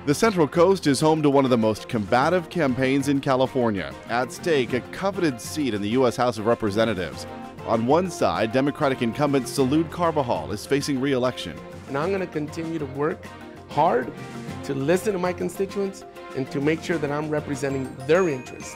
The Central Coast is home to one of the most combative campaigns in California. At stake, a coveted seat in the U.S. House of Representatives. On one side, Democratic incumbent Salud Carbajal is facing re-election. And I'm going to continue to work hard to listen to my constituents and to make sure that I'm representing their interests.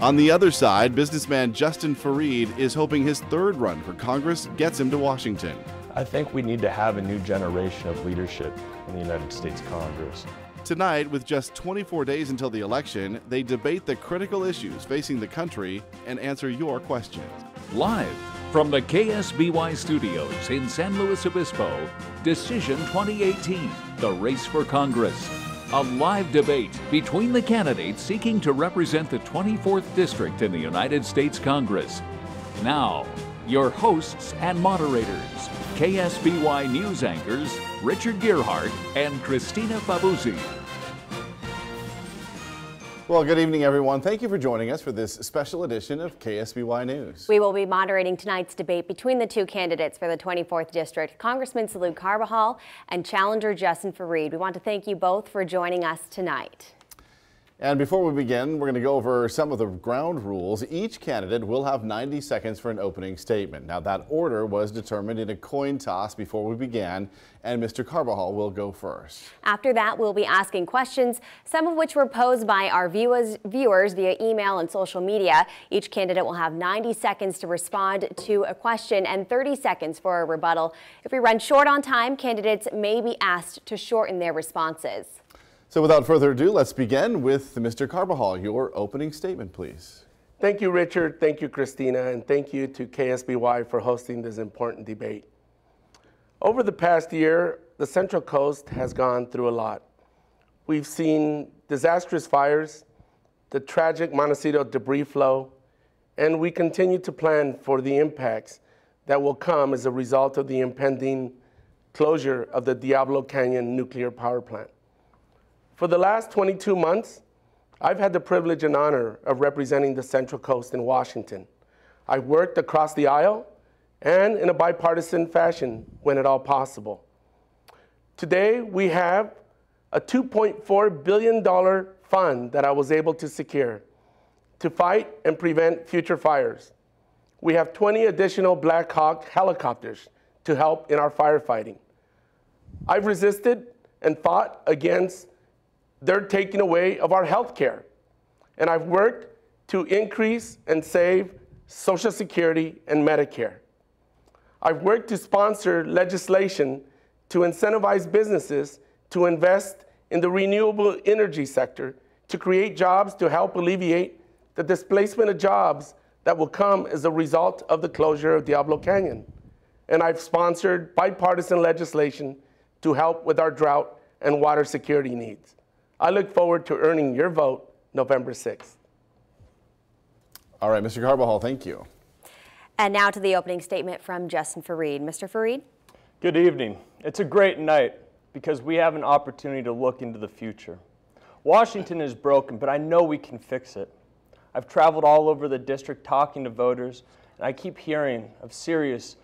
On the other side, businessman Justin Farid is hoping his third run for Congress gets him to Washington. I think we need to have a new generation of leadership in the United States Congress. Tonight, with just 24 days until the election, they debate the critical issues facing the country and answer your questions. Live from the KSBY studios in San Luis Obispo, Decision 2018, the race for Congress. A live debate between the candidates seeking to represent the 24th District in the United States Congress. Now, your hosts and moderators, KSBY News anchors Richard Gearhart and Christina Fabuzzi. Well, good evening, everyone. Thank you for joining us for this special edition of KSBY News. We will be moderating tonight's debate between the two candidates for the 24th District, Congressman Salud Carbajal and challenger Justin Farid. We want to thank you both for joining us tonight. And before we begin, we're going to go over some of the ground rules. Each candidate will have 90 seconds for an opening statement. Now, that order was determined in a coin toss before we began, and Mr. Carbajal will go first. After that, we'll be asking questions, some of which were posed by our viewers via email and social media. Each candidate will have 90 seconds to respond to a question and 30 seconds for a rebuttal. If we run short on time, candidates may be asked to shorten their responses. So without further ado, let's begin with Mr. Carbajal. Your opening statement, please. Thank you, Richard. Thank you, Christina. And thank you to KSBY for hosting this important debate. Over the past year, the Central Coast has gone through a lot. We've seen disastrous fires, the tragic Montecito debris flow, and we continue to plan for the impacts that will come as a result of the impending closure of the Diablo Canyon nuclear power plant. For the last 22 months, I've had the privilege and honor of representing the Central Coast in Washington. I've worked across the aisle and in a bipartisan fashion when at all possible. Today, we have a $2.4 billion fund that I was able to secure to fight and prevent future fires. We have 20 additional Black Hawk helicopters to help in our firefighting. I've resisted and fought against their taking away of our health care. And I've worked to increase and save Social Security and Medicare. I've worked to sponsor legislation to incentivize businesses to invest in the renewable energy sector to create jobs to help alleviate the displacement of jobs that will come as a result of the closure of Diablo Canyon. And I've sponsored bipartisan legislation to help with our drought and water security needs. I look forward to earning your vote November 6th. All right, Mr. Carbajal, thank you. And now to the opening statement from Justin Farid. Mr. Farid? Good evening. It's a great night because we have an opportunity to look into the future. Washington is broken, but I know we can fix it. I've traveled all over the district talking to voters, and I keep hearing of serious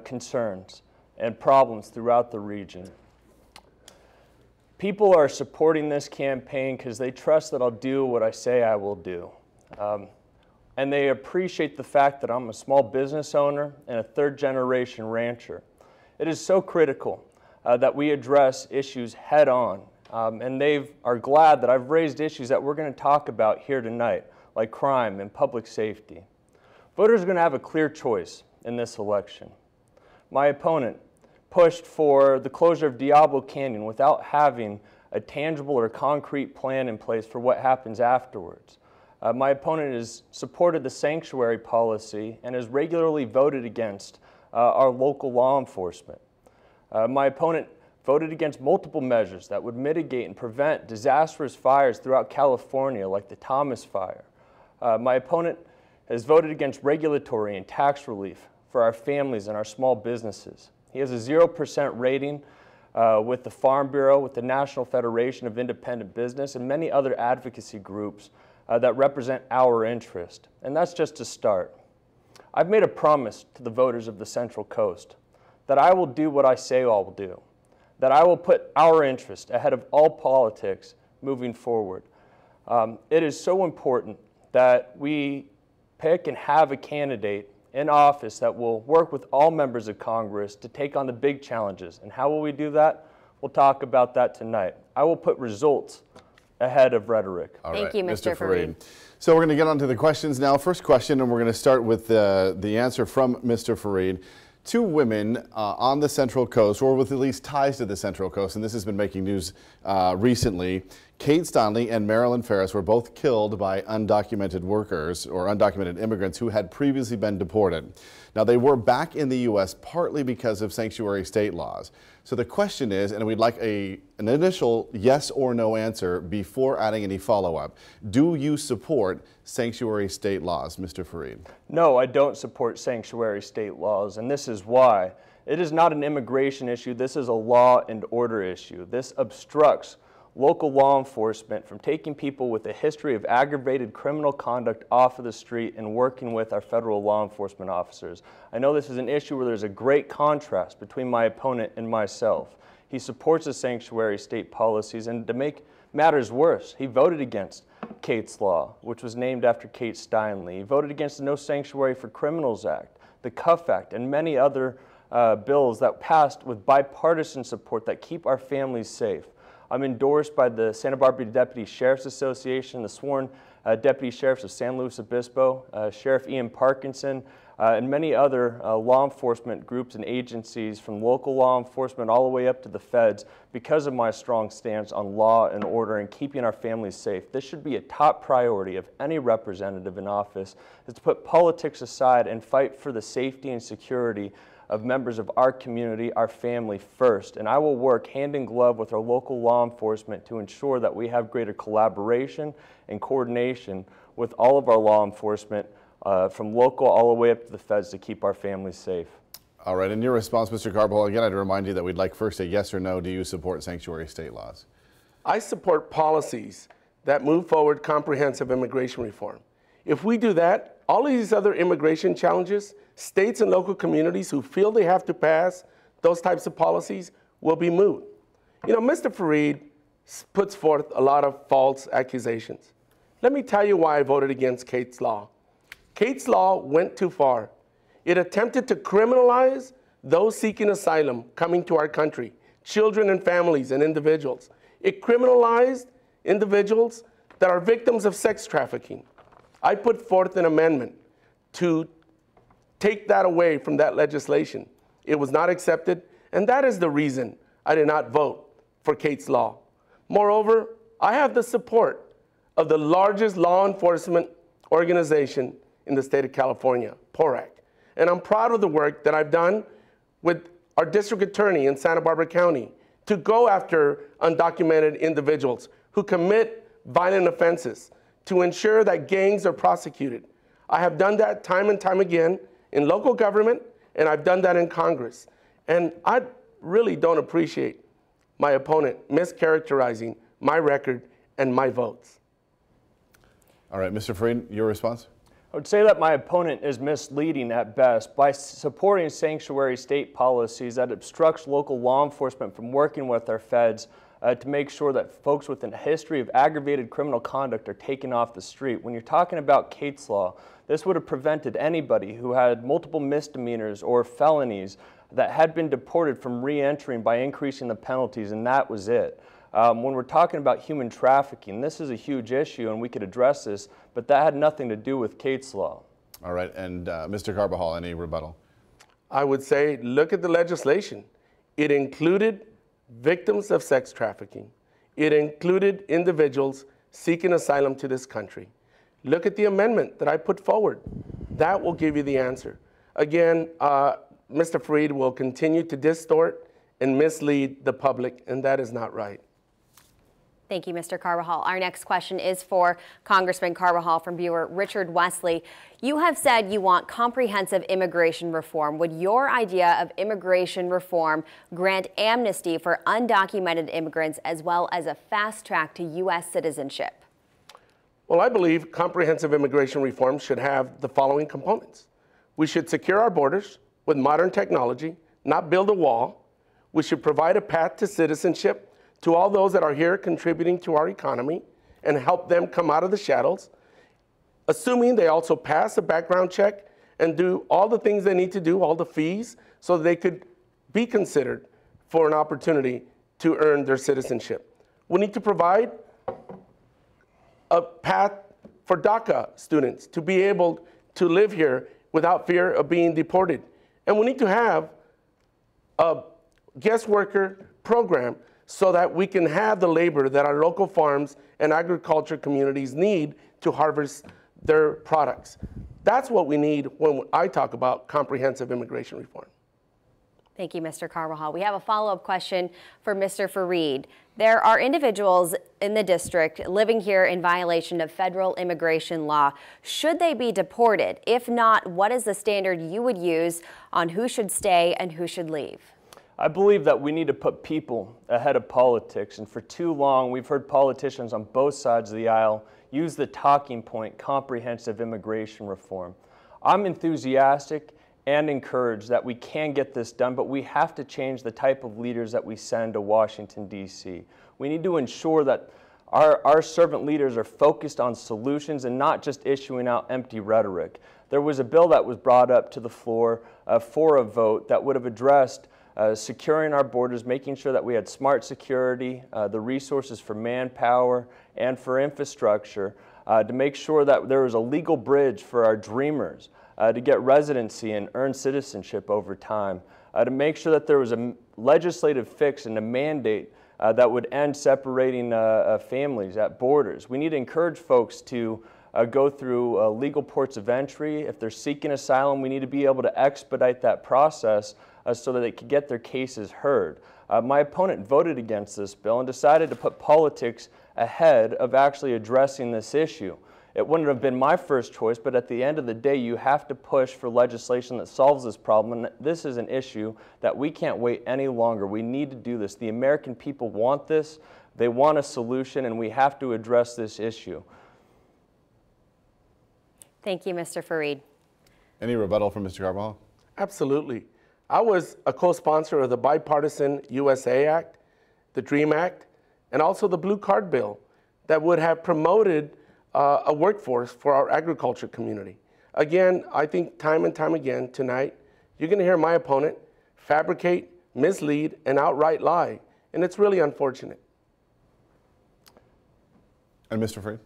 concerns and problems throughout the region. People are supporting this campaign because they trust that I'll do what I say I will do. And they appreciate the fact that I'm a small business owner and a third-generation rancher. It is so critical that we address issues head-on, and they are glad that I've raised issues that we're going to talk about here tonight, like crime and public safety. Voters are going to have a clear choice in this election. My opponent pushed for the closure of Diablo Canyon without having a tangible or concrete plan in place for what happens afterwards. My opponent has supported the sanctuary policy and has regularly voted against our local law enforcement. My opponent voted against multiple measures that would mitigate and prevent disastrous fires throughout California, like the Thomas Fire. My opponent has voted against regulatory and tax relief for our families and our small businesses. He has a 0% rating with the Farm Bureau, with the National Federation of Independent Business, and many other advocacy groups that represent our interest. And that's just a start. I've made a promise to the voters of the Central Coast that I will do what I say I will do, that I will put our interest ahead of all politics moving forward. It is so important that we pick and have a candidate in office that will work with all members of Congress to take on the big challenges. And how will we do that? We'll talk about that tonight. I will put results ahead of rhetoric. Thank you, Mr. Fareed. So we're going to get on to the questions now. First question, and we're going to start with the answer from Mr. Fareed. Two women on the Central Coast, or with at least ties to the Central Coast, and this has been making news recently. Kate Stanley and Marilyn Ferris were both killed by undocumented workers or undocumented immigrants who had previously been deported. Now, they were back in the U.S. partly because of sanctuary state laws. So the question is, and we'd like an initial yes or no answer before adding any follow-up. Do you support sanctuary state laws, Mr. Fareed? No, I don't support sanctuary state laws, and this is why. It is not an immigration issue. This is a law and order issue. This obstructs local law enforcement from taking people with a history of aggravated criminal conduct off of the street and working with our federal law enforcement officers. I know this is an issue where there's a great contrast between my opponent and myself. He supports the sanctuary state policies, and to make matters worse, he voted against Kate's Law, which was named after Kate Stanley. He voted against the No Sanctuary for Criminals Act, the Cuff Act, and many other bills that passed with bipartisan support that keep our families safe. I'm endorsed by the Santa Barbara Deputy Sheriff's Association, the sworn Deputy Sheriffs of San Luis Obispo, Sheriff Ian Parkinson, and many other law enforcement groups and agencies, from local law enforcement all the way up to the feds, because of my strong stance on law and order and keeping our families safe. This should be a top priority of any representative in office, is to put politics aside and fight for the safety and security of members of our community, our family first. And I will work hand in glove with our local law enforcement to ensure that we have greater collaboration and coordination with all of our law enforcement, from local all the way up to the feds, to keep our families safe. All right, in your response, Mr. Carbajal, again, I'd remind you that we'd like first a yes or no. Do you support sanctuary state laws? I support policies that move forward comprehensive immigration reform. If we do that, all of these other immigration challenges, states and local communities who feel they have to pass those types of policies will be moot. You know, Mr. Fareed puts forth a lot of false accusations. Let me tell you why I voted against Kate's Law. Kate's Law went too far. It attempted to criminalize those seeking asylum coming to our country, children and families and individuals. It criminalized individuals that are victims of sex trafficking. I put forth an amendment to take that away from that legislation. It was not accepted, and that is the reason I did not vote for Kate's Law. Moreover, I have the support of the largest law enforcement organization in the state of California, PORAC. And I'm proud of the work that I've done with our district attorney in Santa Barbara County to go after undocumented individuals who commit violent offenses, to ensure that gangs are prosecuted. I have done that time and time again in local government, and I've done that in Congress. And I really don't appreciate my opponent mischaracterizing my record and my votes. All right, Mr. Fareed, your response? I would say that my opponent is misleading at best by supporting sanctuary state policies that obstructs local law enforcement from working with our feds to make sure that folks with a history of aggravated criminal conduct are taken off the street. When you're talking about Kate's Law, this would have prevented anybody who had multiple misdemeanors or felonies that had been deported from re-entering by increasing the penalties, and that was it. When we're talking about human trafficking, this is a huge issue, and we could address this, but that had nothing to do with Kate's Law. All right, and Mr. Carbajal, any rebuttal? I would say, look at the legislation. It included victims of sex trafficking. It included individuals seeking asylum to this country. Look at the amendment that I put forward. That will give you the answer. Again, Mr. Fareed will continue to distort and mislead the public, and that is not right. Thank you, Mr. Carbajal. Our next question is for Congressman Carbajal from viewer Richard Wesley. You have said you want comprehensive immigration reform. Would your idea of immigration reform grant amnesty for undocumented immigrants as well as a fast track to U.S. citizenship? Well, I believe comprehensive immigration reform should have the following components. We should secure our borders with modern technology, not build a wall. We should provide a path to citizenship to all those that are here contributing to our economy and help them come out of the shadows, assuming they also pass a background check and do all the things they need to do, all the fees, so that they could be considered for an opportunity to earn their citizenship. We need to provide a path for DACA students to be able to live here without fear of being deported. And we need to have a guest worker program so that we can have the labor that our local farms and agriculture communities need to harvest their products. That's what we need when I talk about comprehensive immigration reform. Thank you, Mr. Carbajal. We have a follow-up question for Mr. Fareed. There are individuals in the district living here in violation of federal immigration law. Should they be deported? If not, what is the standard you would use on who should stay and who should leave? I believe that we need to put people ahead of politics, and for too long we've heard politicians on both sides of the aisle use the talking point, comprehensive immigration reform. I'm enthusiastic and encouraged that we can get this done, but we have to change the type of leaders that we send to Washington, D.C. We need to ensure that our servant leaders are focused on solutions and not just issuing out empty rhetoric. There was a bill that was brought up to the floor for a vote that would have addressed securing our borders, making sure that we had smart security, the resources for manpower and for infrastructure, to make sure that there was a legal bridge for our dreamers to get residency and earn citizenship over time, to make sure that there was a legislative fix and a mandate that would end separating families at borders. We need to encourage folks to go through legal ports of entry. If they're seeking asylum, we need to be able to expedite that process so that they can get their cases heard. My opponent voted against this bill and decided to put politics ahead of actually addressing this issue. It wouldn't have been my first choice, but at the end of the day, you have to push for legislation that solves this problem. And this is an issue that we can't wait any longer. We need to do this. The American people want this. They want a solution, and we have to address this issue. Thank you, Mr. Fareed. Any rebuttal from Mr. Carbajal? Absolutely. I was a co-sponsor of the Bipartisan USA Act, the DREAM Act, and also the Blue Card Bill that would have promoted a workforce for our agriculture community. Again, I think time and time again tonight, you're going to hear my opponent fabricate, mislead, and outright lie, and it's really unfortunate. And Mr. Fareed?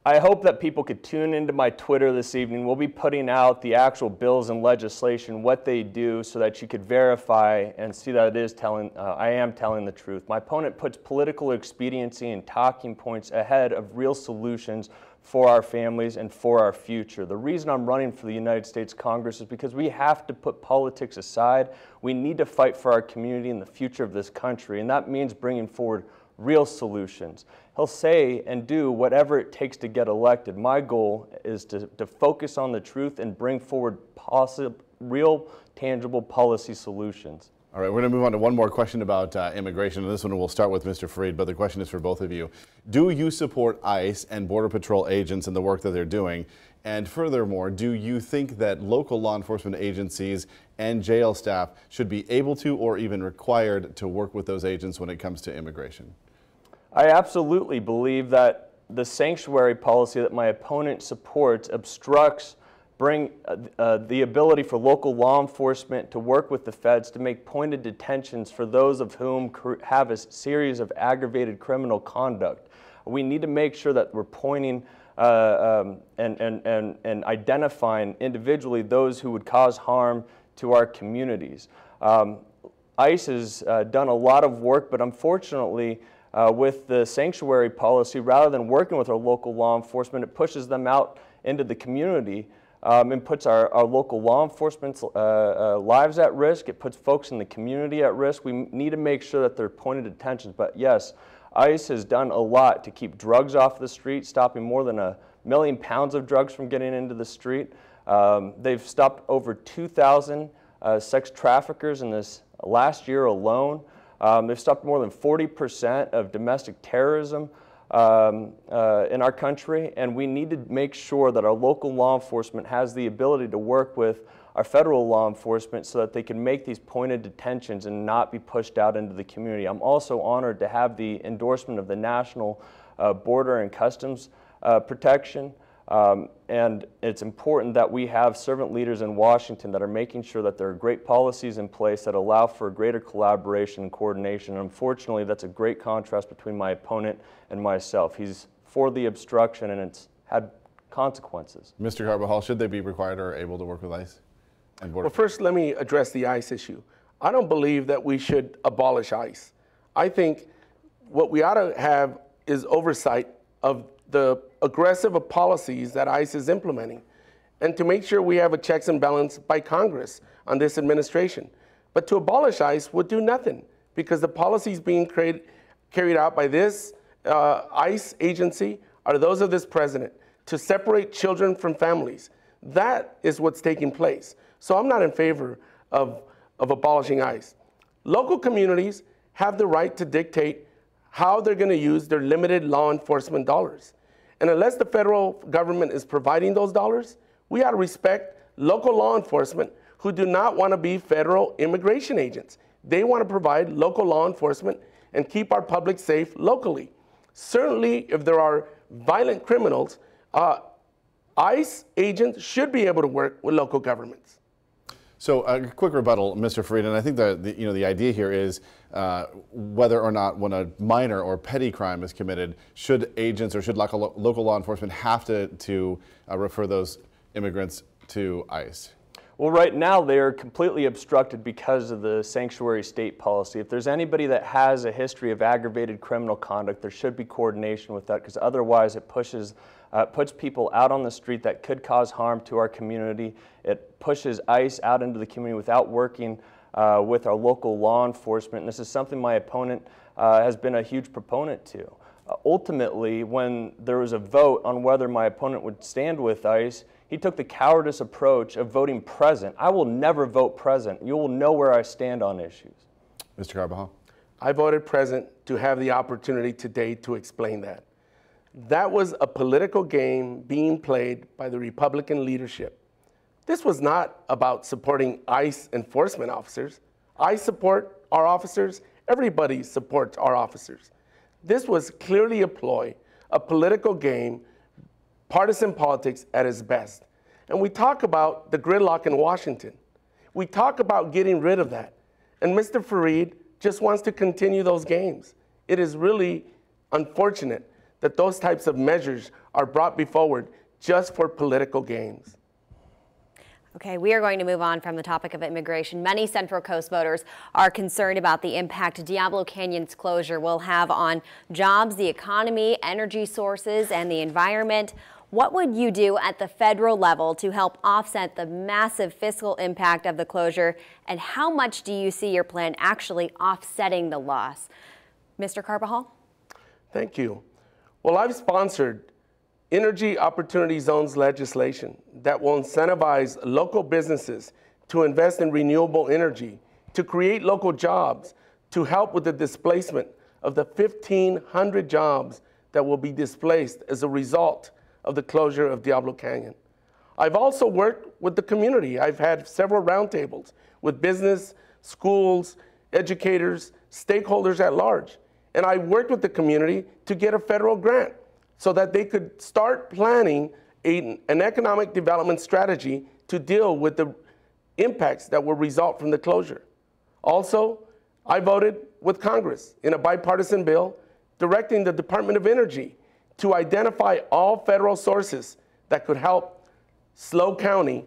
I hope that people could tune into my Twitter this evening. We'll be putting out the actual bills and legislation, what they do, so that you could verify and see that it is I am telling the truth. My opponent puts political expediency and talking points ahead of real solutions for our families and for our future. The reason I'm running for the United States Congress is because we have to put politics aside. We need to fight for our community and the future of this country, and that means bringing forward real solutions. He'll say and do whatever it takes to get elected. My goal is to focus on the truth and bring forward real, tangible policy solutions. All right, we're going to move on to one more question about immigration, and this one we'll start with Mr. Fareed, but the question is for both of you. Do you support ICE and Border Patrol agents in the work that they're doing? And furthermore, do you think that local law enforcement agencies and jail staff should be able to or even required to work with those agents when it comes to immigration? I absolutely believe that the sanctuary policy that my opponent supports obstructs the ability for local law enforcement to work with the feds to make pointed detentions for those of whom have a series of aggravated criminal conduct. We need to make sure that we're pointing and identifying individually those who would cause harm to our communities. ICE has done a lot of work, but unfortunately, with the sanctuary policy, rather than working with our local law enforcement, it pushes them out into the community and puts our local law enforcement's lives at risk. It puts folks in the community at risk. We need to make sure that they're pointed detentions. But yes, ICE has done a lot to keep drugs off the street, stopping more than 1 million pounds of drugs from getting into the street. They've stopped over 2,000 sex traffickers in this last year alone. They've stopped more than 40% of domestic terrorism in our country, and we need to make sure that our local law enforcement has the ability to work with our federal law enforcement so that they can make these pointed detentions and not be pushed out into the community. I'm also honored to have the endorsement of the National Border and Customs Protection. And it's important that we have servant leaders in Washington that are making sure that there are great policies in place that allow for greater collaboration and coordination. And unfortunately, that's a great contrast between my opponent and myself. He's for the obstruction, and it's had consequences. Mr. Carbajal, should they be required or able to work with ICE and Border? Well, first, let me address the ICE issue. I don't believe that we should abolish ICE. I think what we ought to have is oversight of the aggressive policies that ICE is implementing, and to make sure we have a checks and balance by Congress on this administration. But to abolish ICE would do nothing, because the policies being carried out by this ICE agency are those of this president, to separate children from families. That is what's taking place. So I'm not in favor of abolishing ICE. Local communities have the right to dictate how they're going to use their limited law enforcement dollars. And unless the federal government is providing those dollars, we ought to respect local law enforcement who do not want to be federal immigration agents. They want to provide local law enforcement and keep our public safe locally. Certainly, if there are violent criminals, ICE agents should be able to work with local governments. So a quick rebuttal, Mr. Fareed, and I think that the idea here is whether or not when a minor or petty crime is committed, should agents or should local law enforcement have to refer those immigrants to ICE? Well, right now they are completely obstructed because of the sanctuary state policy. If there's anybody that has a history of aggravated criminal conduct, there should be coordination with that, because otherwise it puts people out on the street that could cause harm to our community. It pushes ICE out into the community without working with our local law enforcement. And this is something my opponent has been a huge proponent to. Ultimately, when there was a vote on whether my opponent would stand with ICE, he took the cowardice approach of voting present. I will never vote present. You will know where I stand on issues. Mr. Carbajal? I voted present to have the opportunity today to explain that. That was a political game being played by the Republican leadership. This was not about supporting ICE enforcement officers. I support our officers. Everybody supports our officers. This was clearly a ploy, a political game, partisan politics at its best. And we talk about the gridlock in Washington. We talk about getting rid of that. And Mr. Fareed just wants to continue those games. It is really unfortunate that those types of measures are brought forward just for political gains. Okay, we are going to move on from the topic of immigration. Many Central Coast voters are concerned about the impact Diablo Canyon's closure will have on jobs, the economy, energy sources, and the environment. What would you do at the federal level to help offset the massive fiscal impact of the closure, and how much do you see your plan actually offsetting the loss? Mr. Carbajal? Thank you. Well, I've sponsored Energy Opportunity Zones legislation that will incentivize local businesses to invest in renewable energy, to create local jobs, to help with the displacement of the 1,500 jobs that will be displaced as a result of the closure of Diablo Canyon. I've also worked with the community. I've had several roundtables with business, schools, educators, stakeholders at large. And I worked with the community to get a federal grant so that they could start planning an economic development strategy to deal with the impacts that will result from the closure. Also, I voted with Congress in a bipartisan bill directing the Department of Energy to identify all federal sources that could help SLO County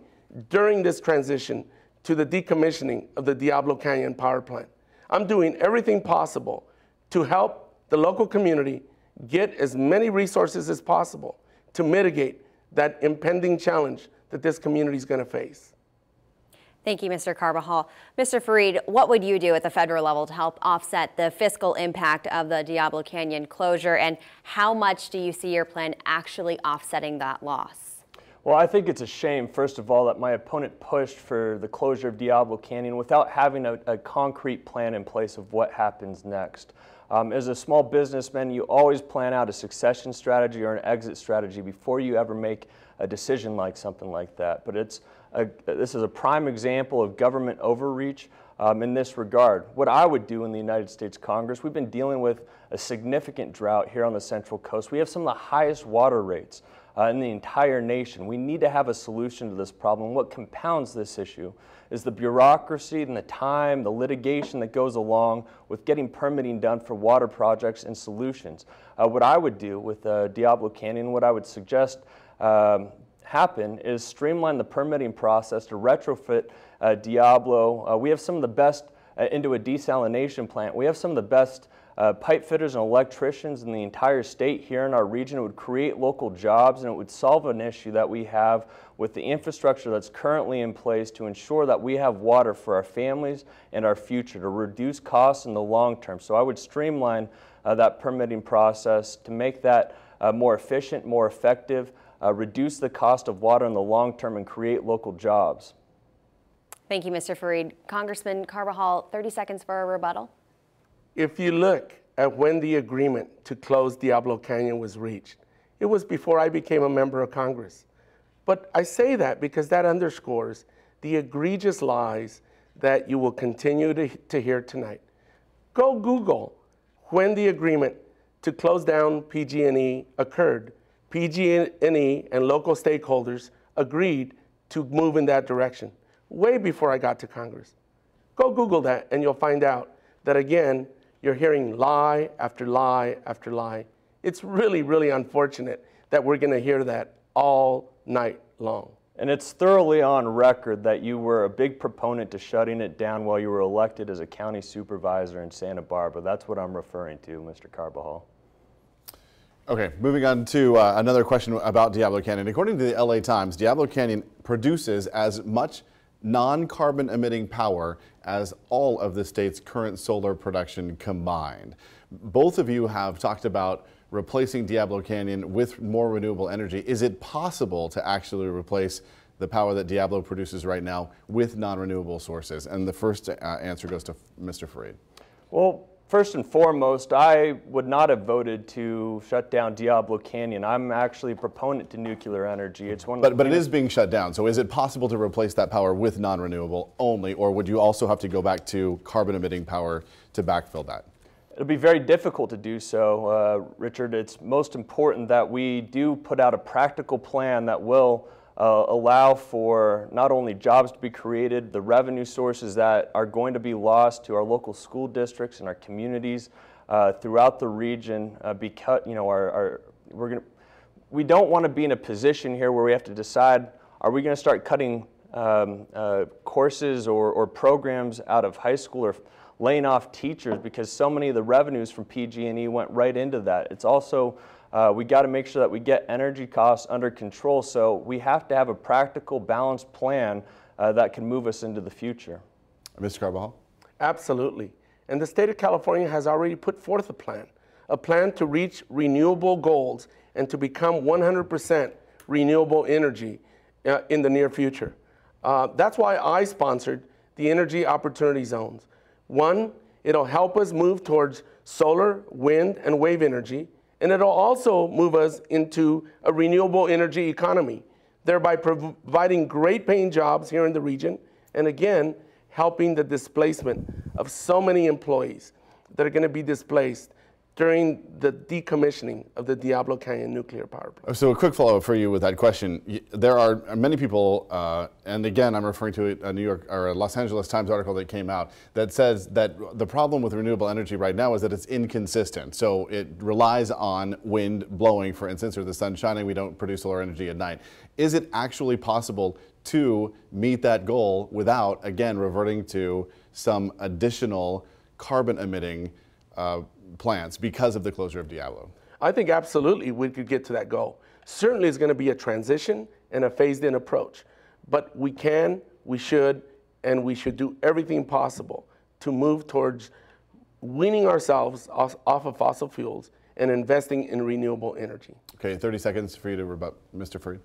during this transition to the decommissioning of the Diablo Canyon power plant. I'm doing everything possible to help the local community get as many resources as possible to mitigate that impending challenge that this community is going to face. Thank you, Mr. Carbajal. Mr. Fareed, what would you do at the federal level to help offset the fiscal impact of the Diablo Canyon closure, and how much do you see your plan actually offsetting that loss? Well, I think it's a shame, first of all, that my opponent pushed for the closure of Diablo Canyon without having a concrete plan in place of what happens next. As a small businessman, you always plan out a succession strategy or an exit strategy before you ever make a decision like something like that. But it's this is a prime example of government overreach in this regard. What I would do in the United States Congress, we've been dealing with a significant drought here on the Central Coast. We have some of the highest water rates in the entire nation. We need to have a solution to this problem. What compounds this issue is the bureaucracy and the time, the litigation that goes along with getting permitting done for water projects and solutions. What I would do with Diablo Canyon, what I would suggest happen is streamline the permitting process to retrofit Diablo. We have some of the best into a desalination plant. We have some of the best pipe fitters and electricians in the entire state here in our region. It would create local jobs, and it would solve an issue that we have with the infrastructure that's currently in place to ensure that we have water for our families and our future, to reduce costs in the long term. So I would streamline that permitting process to make that more efficient, more effective, reduce the cost of water in the long term, and create local jobs. Thank you, Mr. Fareed. Congressman Carbajal, 30 seconds for a rebuttal. If you look at when the agreement to close Diablo Canyon was reached, it was before I became a member of Congress. But I say that because that underscores the egregious lies that you will continue to hear tonight. Go Google when the agreement to close down PG&E occurred. PG&E and local stakeholders agreed to move in that direction way before I got to Congress. Go Google that and you'll find out that, again, you're hearing lie after lie after lie. It's really, really unfortunate that we're going to hear that all night long. And it's thoroughly on record that you were a big proponent to shutting it down while you were elected as a county supervisor in Santa Barbara. That's what I'm referring to, Mr. Carbajal. Okay, moving on to another question about Diablo Canyon. According to the LA Times, Diablo Canyon produces as much non-carbon emitting power as all of the state's current solar production combined. Both of you have talked about replacing Diablo Canyon with more renewable energy. Is it possible to actually replace the power that Diablo produces right now with non-renewable sources? And the first answer goes to Mr. Fareed. Well, first and foremost, I would not have voted to shut down Diablo Canyon. I'm actually a proponent to nuclear energy. It's one. But it is being shut down. So is it possible to replace that power with non-renewable only, or would you also have to go back to carbon-emitting power to backfill that? It'll be very difficult to do so, Richard. It's most important that we do put out a practical plan that will allow for not only jobs to be created, the revenue sources that are going to be lost to our local school districts and our communities throughout the region, because we don't want to be in a position here where we have to decide, are we going to start cutting courses or programs out of high school, or laying off teachers, because so many of the revenues from PG&E went right into that. It's also, we got to make sure that we get energy costs under control, so we have to have a practical, balanced plan that can move us into the future. Mr. Carbajal? Absolutely. And the state of California has already put forth a plan to reach renewable goals and to become 100% renewable energy in the near future. That's why I sponsored the Energy Opportunity Zones. One, it'll help us move towards solar, wind, and wave energy, and it'll also move us into a renewable energy economy, thereby providing great paying jobs here in the region, and again, helping the displacement of so many employees that are going to be displaced during the decommissioning of the Diablo Canyon nuclear power plant. So a quick follow-up for you with that question. There are many people, and again, I'm referring to a New York or a Los Angeles Times article that came out that says that the problem with renewable energy right now is that it's inconsistent. So it relies on wind blowing, for instance, or the sun shining. We don't produce solar energy at night. Is it actually possible to meet that goal without, again, reverting to some additional carbon-emitting plants because of the closure of Diablo? I think absolutely we could get to that goal. Certainly it's going to be a transition and a phased-in approach, but we can, we should, and we should do everything possible to move towards weaning ourselves off of fossil fuels and investing in renewable energy. Okay, 30 seconds for you to rebut, Mr. Fareed.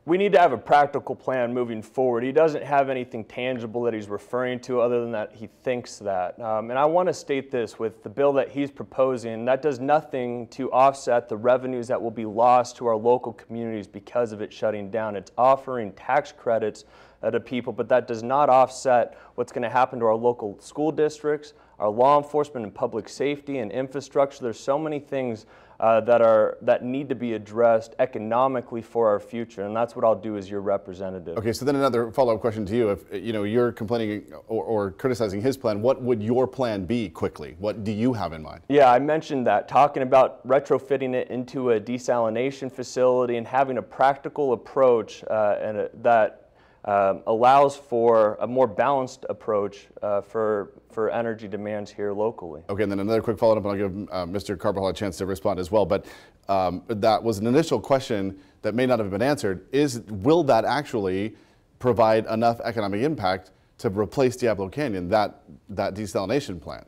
we need to have a practical plan moving forward. He doesn't have anything tangible that he's referring to other than that he thinks that. And I want to state this, with the bill that he's proposing, that does nothing to offset the revenues that will be lost to our local communities because of it shutting down. It's offering tax credits to people, but that does not offset what's going to happen to our local school districts, our law enforcement and public safety and infrastructure. There's so many things that need to be addressed economically for our future, and that's what I'll do as your representative. Okay, so then another follow-up question to you. If you're complaining or criticizing his plan, what would your plan be quickly? What do you have in mind? Yeah, I mentioned that, talking about retrofitting it into a desalination facility and having a practical approach that allows for a more balanced approach for energy demands here locally. Okay, and then another quick follow-up, and I'll give Mr. Carbajal a chance to respond as well. But that was an initial question that may not have been answered. Will that actually provide enough economic impact to replace Diablo Canyon, that desalination plant?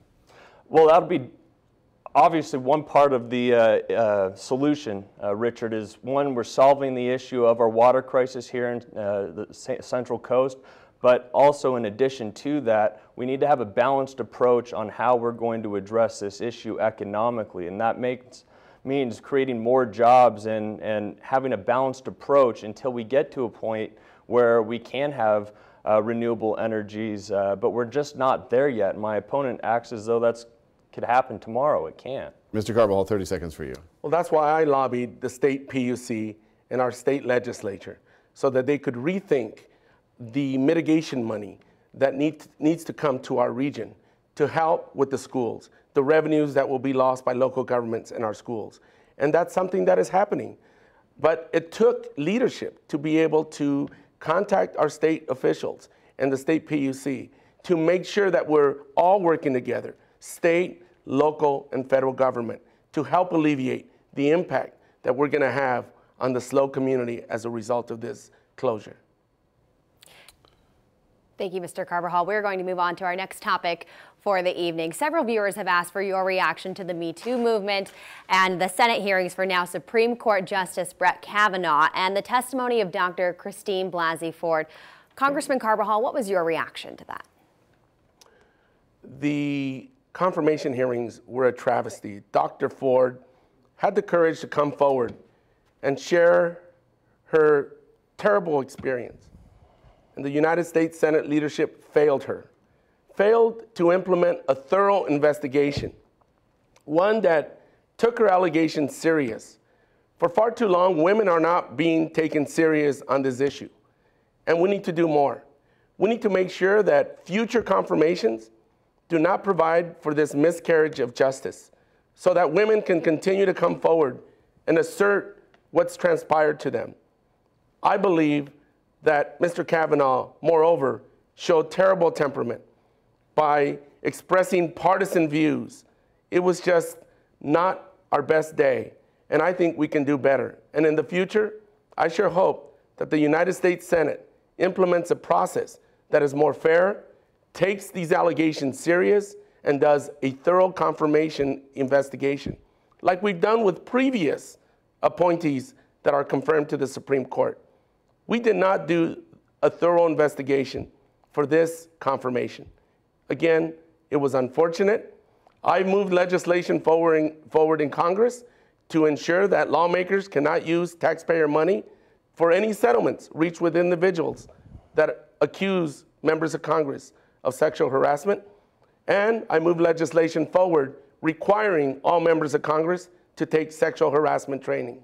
Well, that'll be obviously one part of the solution, Richard, is one, we're solving the issue of our water crisis here in the Central Coast, but also in addition to that, we need to have a balanced approach on how we're going to address this issue economically, and that means creating more jobs and having a balanced approach until we get to a point where we can have renewable energies, but we're just not there yet. My opponent acts as though that's could happen tomorrow. It can't. Mr. Carbajal, 30 seconds for you. Well, that's why I lobbied the state PUC and our state legislature so that they could rethink the mitigation money that needs to come to our region to help with the schools, the revenues that will be lost by local governments in our schools. And that's something that is happening. But it took leadership to be able to contact our state officials and the state PUC to make sure that we're all working together, state, local, and federal government, to help alleviate the impact that we're going to have on the SLO community as a result of this closure. Thank you, Mr. Carbajal. We're going to move on to our next topic for the evening. Several viewers have asked for your reaction to the Me Too movement and the Senate hearings for now Supreme Court Justice Brett Kavanaugh and the testimony of Dr. Christine Blasey Ford. Congressman Carbajal, what was your reaction to that? The confirmation hearings were a travesty. Dr. Ford had the courage to come forward and share her terrible experience. And the United States Senate leadership failed her, failed to implement a thorough investigation, one that took her allegations serious. For far too long, women are not being taken serious on this issue, and we need to do more. We need to make sure that future confirmations do not provide for this miscarriage of justice so that women can continue to come forward and assert what's transpired to them. I believe that Mr. Kavanaugh, moreover, showed terrible temperament by expressing partisan views. It was just not our best day, and I think we can do better. And in the future, I sure hope that the United States Senate implements a process that is more fair, takes these allegations serious, and does a thorough confirmation investigation, like we've done with previous appointees that are confirmed to the Supreme Court. We did not do a thorough investigation for this confirmation. Again, it was unfortunate. I moved legislation forward in Congress to ensure that lawmakers cannot use taxpayer money for any settlements reached with individuals that accuse members of Congress of sexual harassment. And I moved legislation forward requiring all members of Congress to take sexual harassment training.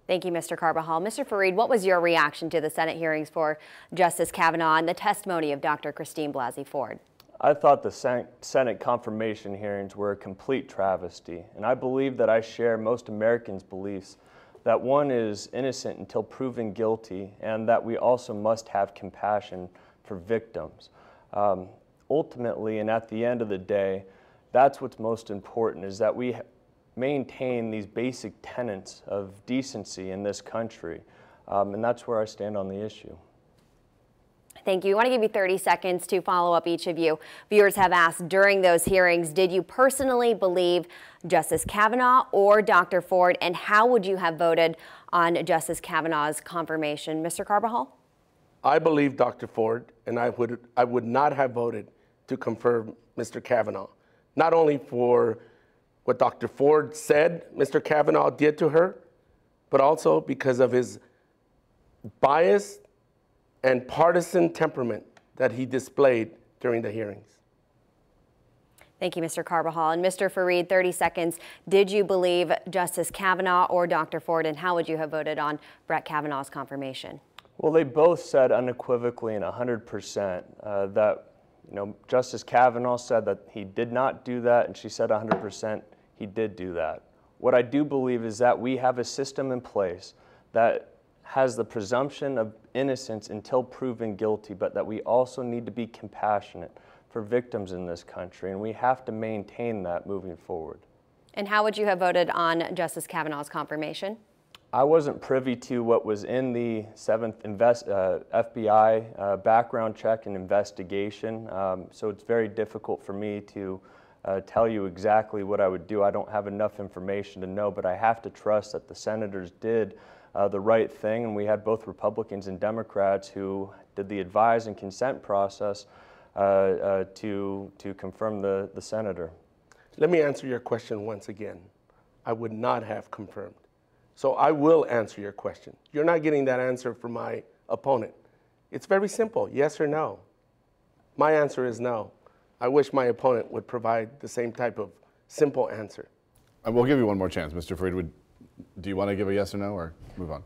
Thank you, Mr. Carbajal. Mr. Fareed, what was your reaction to the Senate hearings for Justice Kavanaugh and the testimony of Dr. Christine Blasey Ford? I thought the Senate confirmation hearings were a complete travesty, and I believe that I share most Americans' beliefs that one is innocent until proven guilty, and that we also must have compassion for victims. Ultimately, and at the end of the day, that's what's most important, is that we maintain these basic tenets of decency in this country, and that's where I stand on the issue. Thank you. I want to give you 30 seconds to follow up, each of you. Viewers have asked during those hearings, did you personally believe Justice Kavanaugh or Dr. Ford, and how would you have voted on Justice Kavanaugh's confirmation. Mr. Carbajal? I believe Dr. Ford, and I would not have voted to confirm Mr. Kavanaugh, not only for what Dr. Ford said Mr. Kavanaugh did to her, but also because of his bias and partisan temperament that he displayed during the hearings. Thank you, Mr. Carbajal. And Mr. Fareed, 30 seconds. Did you believe Justice Kavanaugh or Dr. Ford, and how would you have voted on Brett Kavanaugh's confirmation? Well, they both said unequivocally and 100% that, Justice Kavanaugh said that he did not do that, and she said 100% he did do that. What I do believe is that we have a system in place that has the presumption of innocence until proven guilty, but that we also need to be compassionate for victims in this country, and we have to maintain that moving forward. And how would you have voted on Justice Kavanaugh's confirmation? I wasn't privy to what was in the 7th FBI background check and investigation, so it's very difficult for me to tell you exactly what I would do. I don't have enough information to know, but I have to trust that the senators did the right thing, and we had both Republicans and Democrats who did the advise and consent process to confirm the senator. Let me answer your question once again. I would not have confirmed. So I will answer your question. You're not getting that answer from my opponent. It's very simple, yes or no. My answer is no. I wish my opponent would provide the same type of simple answer. We'll give you one more chance, Mr. Fareed. Do you want to give a yes or no, or move on?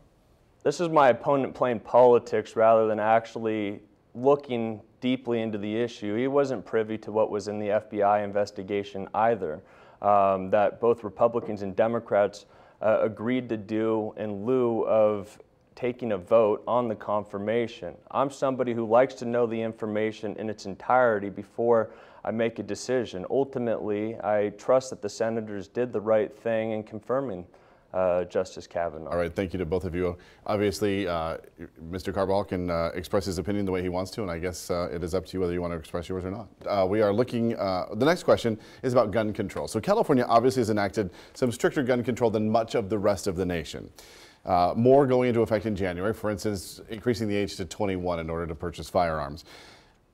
This is my opponent playing politics rather than actually looking deeply into the issue. He wasn't privy to what was in the FBI investigation either, that both Republicans and Democrats agreed to do in lieu of taking a vote on the confirmation. I'm somebody who likes to know the information in its entirety before I make a decision. Ultimately, I trust that the senators did the right thing in confirming Justice Kavanaugh. All right, thank you to both of you. Obviously, Mr. Carbajal can express his opinion the way he wants to, and I guess it is up to you whether you want to express yours or not. We are looking, the next question is about gun control. So California obviously has enacted some stricter gun control than much of the rest of the nation. More going into effect in January, for instance, increasing the age to 21 in order to purchase firearms.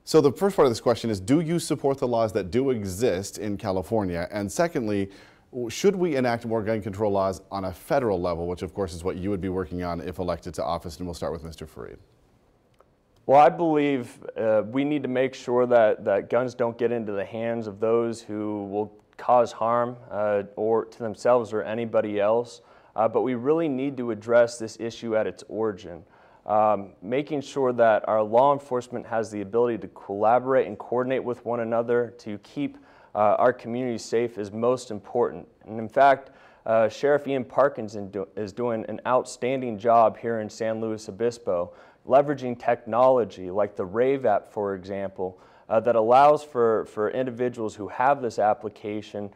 So the first part of this question is, do you support the laws that do exist in California? And secondly, should we enact more gun control laws on a federal level, which of course is what you would be working on if elected to office? And we'll start with Mr. Fareed. Well, I believe we need to make sure that guns don't get into the hands of those who will cause harm or to themselves or anybody else. But we really need to address this issue at its origin. Making sure that our law enforcement has the ability to collaborate and coordinate with one another to keep our community safe is most important. And in fact, Sheriff Ian Parkinson is doing an outstanding job here in San Luis Obispo, leveraging technology like the Rave app, for example, that allows for individuals who have this application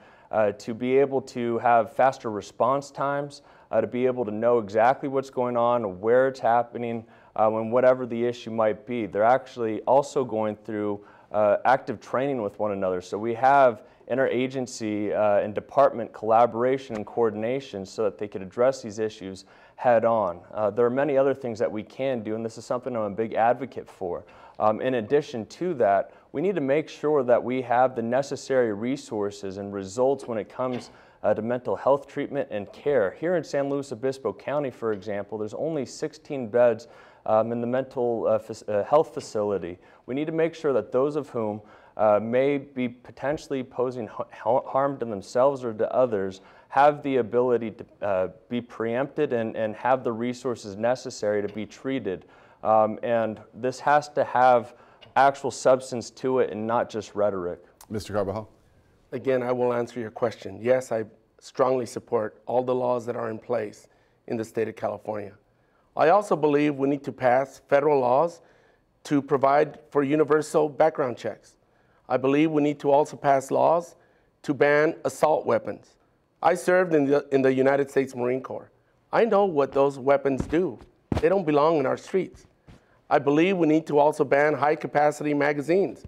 to be able to have faster response times, to be able to know exactly what's going on, where it's happening, and whatever the issue might be. They're actually also going through active training with one another. So we have interagency and department collaboration and coordination so that they could address these issues head on. There are many other things that we can do, and this is something I'm a big advocate for. In addition to that, we need to make sure that we have the necessary resources and results when it comes to mental health treatment and care. Here in San Luis Obispo County, for example, there's only 16 beds in the mental health facility. We need to make sure that those of whom may be potentially posing harm to themselves or to others have the ability to be preempted and have the resources necessary to be treated. And this has to have actual substance to it and not just rhetoric. Mr. Carbajal? Again, I will answer your question. Yes, I strongly support all the laws that are in place in the state of California. I also believe we need to pass federal laws to provide for universal background checks. I believe we need to also pass laws to ban assault weapons. I served in the United States Marine Corps. I know what those weapons do. They don't belong in our streets. I believe we need to also ban high-capacity magazines.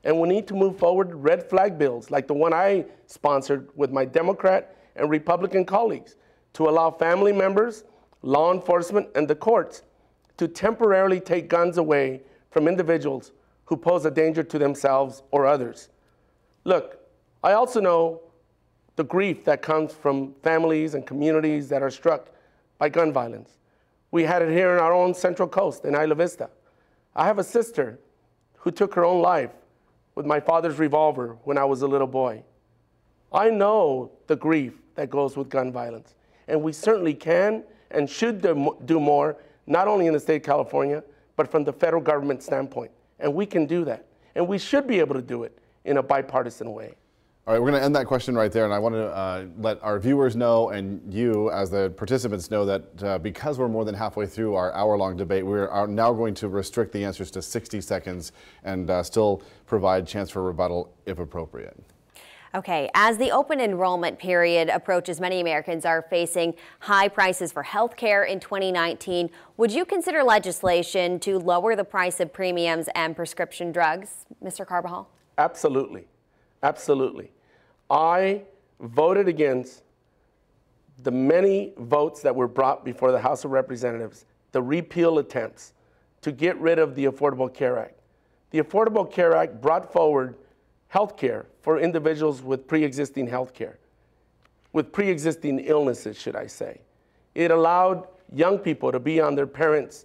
And we need to move forward red flag bills like the one I sponsored with my Democrat and Republican colleagues to allow family members law enforcement, and the courts to temporarily take guns away from individuals who pose a danger to themselves or others. Look, I also know the grief that comes from families and communities that are struck by gun violence. We had it here in our own Central Coast in Isla Vista. I have a sister who took her own life with my father's revolver when I was a little boy. I know the grief that goes with gun violence, and we certainly can and should do more, not only in the state of California, but from the federal government standpoint. And we can do that, and we should be able to do it in a bipartisan way. All right, we're going to end that question right there, and I want to let our viewers know and you as the participants know that because we're more than halfway through our hour-long debate, we are now going to restrict the answers to 60 seconds and still provide chance for rebuttal if appropriate. Okay, as the open enrollment period approaches, many Americans are facing high prices for health care in 2019. Would you consider legislation to lower the price of premiums and prescription drugs, Mr. Carbajal? Absolutely, absolutely. I voted against the many votes that were brought before the House of Representatives, the repeal attempts to get rid of the Affordable Care Act. The Affordable Care Act brought forward health care for individuals with pre-existing health care, with pre-existing illnesses, should I say. It allowed young people to be on their parents'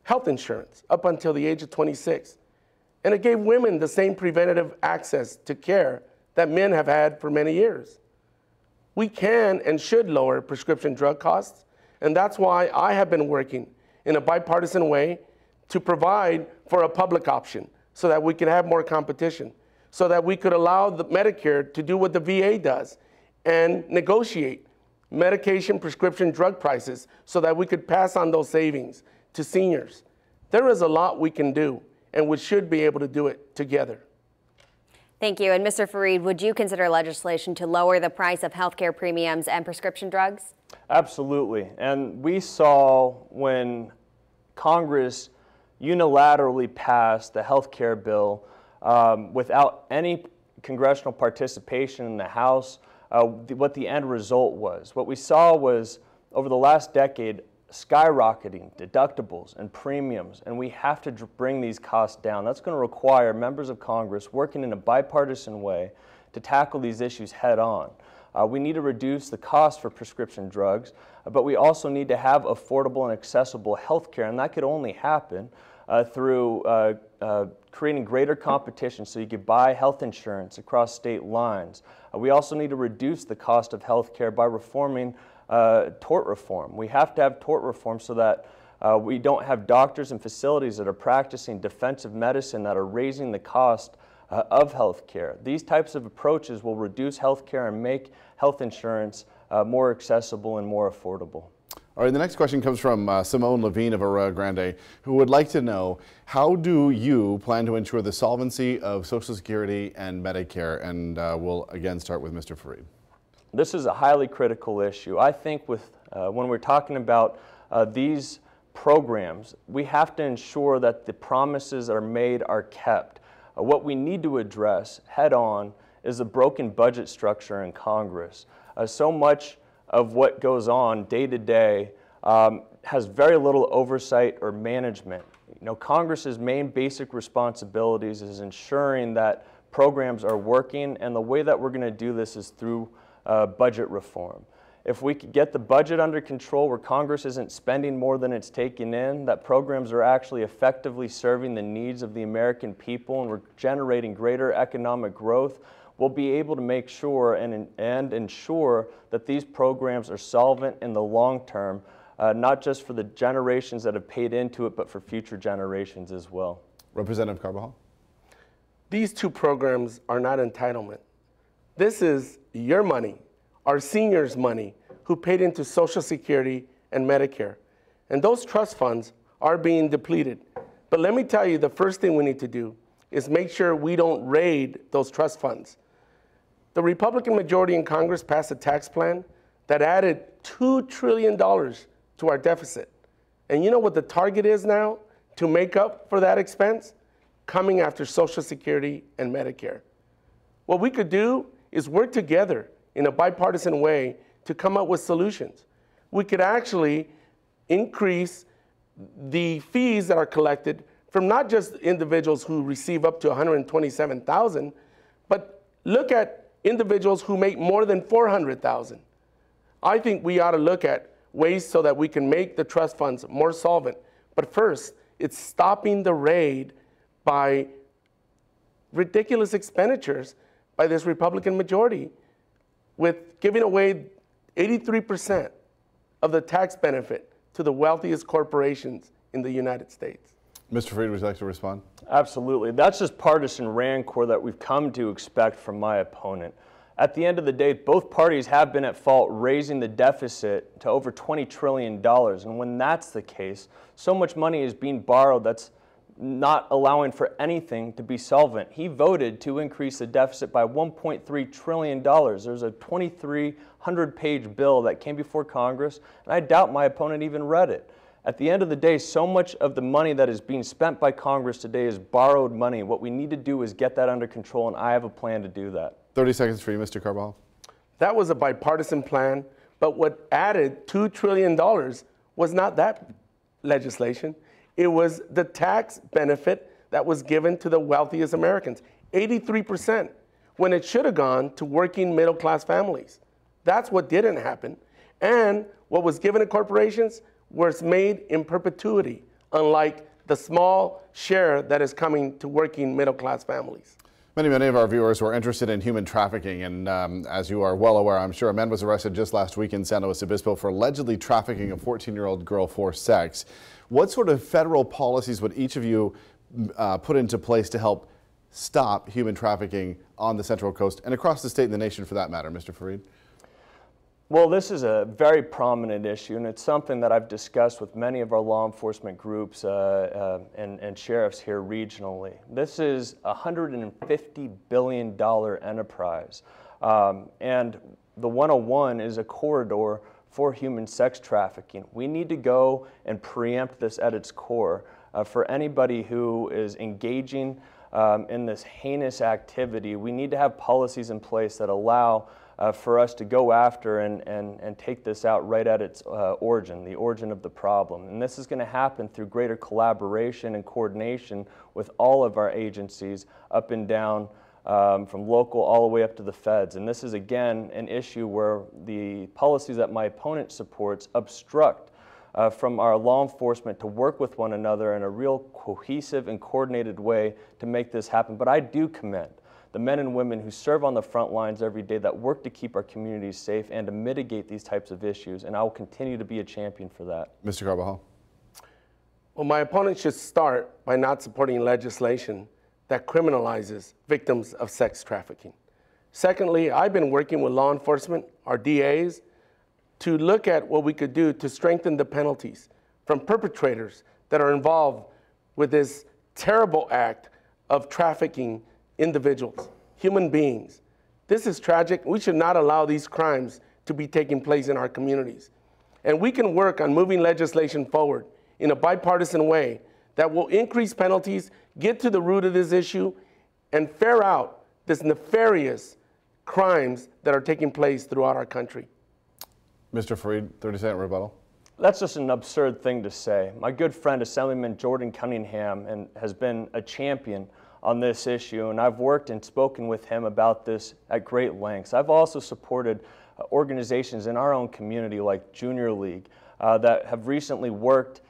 health insurance up until the age of 26. And it gave women the same preventative access to care that men have had for many years. We can and should lower prescription drug costs, and that's why I have been working in a bipartisan way to provide for a public option so that we can have more competition, so that we could allow the Medicare to do what the VA does and negotiate medication prescription drug prices so that we could pass on those savings to seniors. There is a lot we can do, and we should be able to do it together. Thank you. And Mr. Fareed, would you consider legislation to lower the price of health care premiums and prescription drugs? Absolutely. And we saw when Congress unilaterally passed the health care bill without any congressional participation in the House, what the end result was. What we saw was, over the last decade, skyrocketing deductibles and premiums, and we have to bring these costs down. That's going to require members of Congress working in a bipartisan way to tackle these issues head on. We need to reduce the cost for prescription drugs, but we also need to have affordable and accessible health care, and that could only happen through creating greater competition so you could buy health insurance across state lines. We also need to reduce the cost of health care by reforming tort reform. We have to have tort reform so that we don't have doctors and facilities that are practicing defensive medicine that are raising the cost of health care. These types of approaches will reduce health care and make health insurance more accessible and more affordable. All right, the next question comes from Simone Levine of Arroyo Grande, who would like to know, how do you plan to ensure the solvency of Social Security and Medicare? And we'll again start with Mr. Fareed. This is a highly critical issue. I think when we're talking about these programs, we have to ensure that the promises that are made are kept. What we need to address head on is the broken budget structure in Congress. So much of what goes on day to day has very little oversight or management. You know, Congress's main basic responsibilities is ensuring that programs are working, and the way that we're going to do this is through budget reform. If we could get the budget under control where Congress isn't spending more than it's taking in, that programs are actually effectively serving the needs of the American people, and we're generating greater economic growth, we'll be able to make sure and ensure that these programs are solvent in the long term, not just for the generations that have paid into it, but for future generations as well. Representative Carbajal. These two programs are not entitlement. This is your money, our seniors' money, who paid into Social Security and Medicare. And those trust funds are being depleted. But let me tell you, the first thing we need to do is make sure we don't raid those trust funds. The Republican majority in Congress passed a tax plan that added $2 trillion to our deficit. And you know what the target is now to make up for that expense? Coming after Social Security and Medicare. What we could do is work together in a bipartisan way to come up with solutions. we could actually increase the fees that are collected from not just individuals who receive up to $127,000, but look at individuals who make more than $400,000. I think we ought to look at ways so that we can make the trust funds more solvent. But first, it's stopping the raid by ridiculous expenditures by this Republican majority, with giving away 83% of the tax benefit to the wealthiest corporations in the United States. Mr. Freed, would you like to respond? Absolutely. That's just partisan rancor that we've come to expect from my opponent. At the end of the day, both parties have been at fault raising the deficit to over $20 trillion. And when that's the case, so much money is being borrowed that's not allowing for anything to be solvent. He voted to increase the deficit by $1.3 trillion. There's a 2,300-page bill that came before Congress, and I doubt my opponent even read it. At the end of the day, so much of the money that is being spent by Congress today is borrowed money. What we need to do is get that under control, and I have a plan to do that. 30 seconds for you, Mr. Carbajal. That was a bipartisan plan, but what added $2 trillion was not that legislation. It was the tax benefit that was given to the wealthiest Americans, 83%, when it should have gone to working middle-class families. That's what didn't happen. And what was given to corporations was made in perpetuity, unlike the small share that is coming to working middle-class families. Many of our viewers were interested in human trafficking, and as you are well aware, I'm sure, a man was arrested just last week in San Luis Obispo for allegedly trafficking a 14-year-old girl for sex. What sort of federal policies would each of you put into place to help stop human trafficking on the Central Coast and across the state and the nation for that matter, Mr. Fareed? Well, this is a very prominent issue, and it's something that I've discussed with many of our law enforcement groups and sheriffs here regionally. This is a $150 billion enterprise, and the 101 is a corridor for human sex trafficking. We need to go and preempt this at its core. For anybody who is engaging in this heinous activity, we need to have policies in place that allow for us to go after and take this out right at its origin, the origin of the problem. And this is going to happen through greater collaboration and coordination with all of our agencies up and down, from local all the way up to the feds. And this is, again, an issue where the policies that my opponent supports obstruct from our law enforcement to work with one another in a real cohesive and coordinated way to make this happen. But I do commend the men and women who serve on the front lines every day that work to keep our communities safe and to mitigate these types of issues, and I will continue to be a champion for that. Mr. Carbajal. Well, my opponent should start by not supporting legislation that criminalizes victims of sex trafficking. Secondly, I've been working with law enforcement, our DAs, to look at what we could do to strengthen the penalties from perpetrators that are involved with this terrible act of trafficking individuals, human beings. This is tragic. We should not allow these crimes to be taking place in our communities. And we can work on moving legislation forward in a bipartisan way that will increase penalties, get to the root of this issue, and ferret out this nefarious crimes that are taking place throughout our country. Mr. Fareed, 30-second rebuttal. That's just an absurd thing to say. My good friend, Assemblyman Jordan Cunningham, has been a champion on this issue, and I've worked and spoken with him about this at great lengths. I've also supported organizations in our own community like Junior League that have recently worked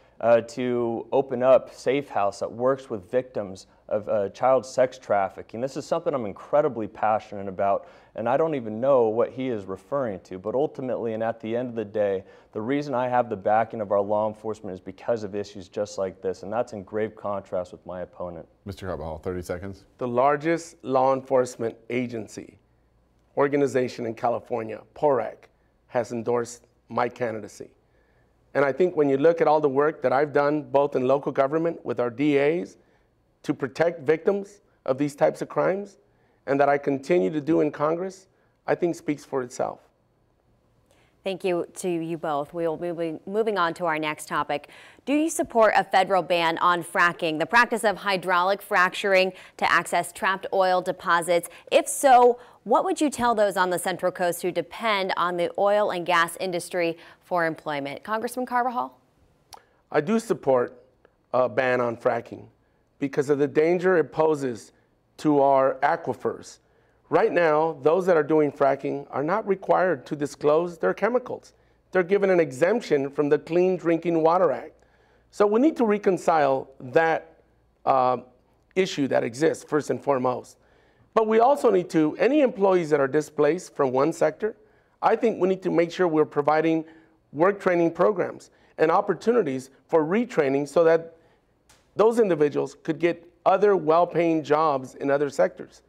to open up Safe House that works with victims of child sex trafficking. This is something I'm incredibly passionate about, and I don't even know what he is referring to, but ultimately and at the end of the day, the reason I have the backing of our law enforcement is because of issues just like this, and that's in grave contrast with my opponent. Mr. Carbajal, 30 seconds. The largest law enforcement agency, organization in California, PORAC, has endorsed my candidacy. And I think when you look at all the work that I've done, both in local government with our DAs, to protect victims of these types of crimes, and that I continue to do in Congress, I think speaks for itself. Thank you to you both. We will be moving on to our next topic. Do you support a federal ban on fracking, the practice of hydraulic fracturing to access trapped oil deposits? If so, What would you tell those on the Central Coast who depend on the oil and gas industry for employment? Congressman Carbajal? I do support a ban on fracking because of the danger it poses to our aquifers. Right now, those that are doing fracking are not required to disclose their chemicals. They're given an exemption from the Clean Drinking Water Act. So we need to reconcile that issue that exists, first and foremost. But we also need to, any employees that are displaced from one sector, I think we need to make sure we're providing work training programs and opportunities for retraining so that those individuals could get other well-paying jobs in other sectors.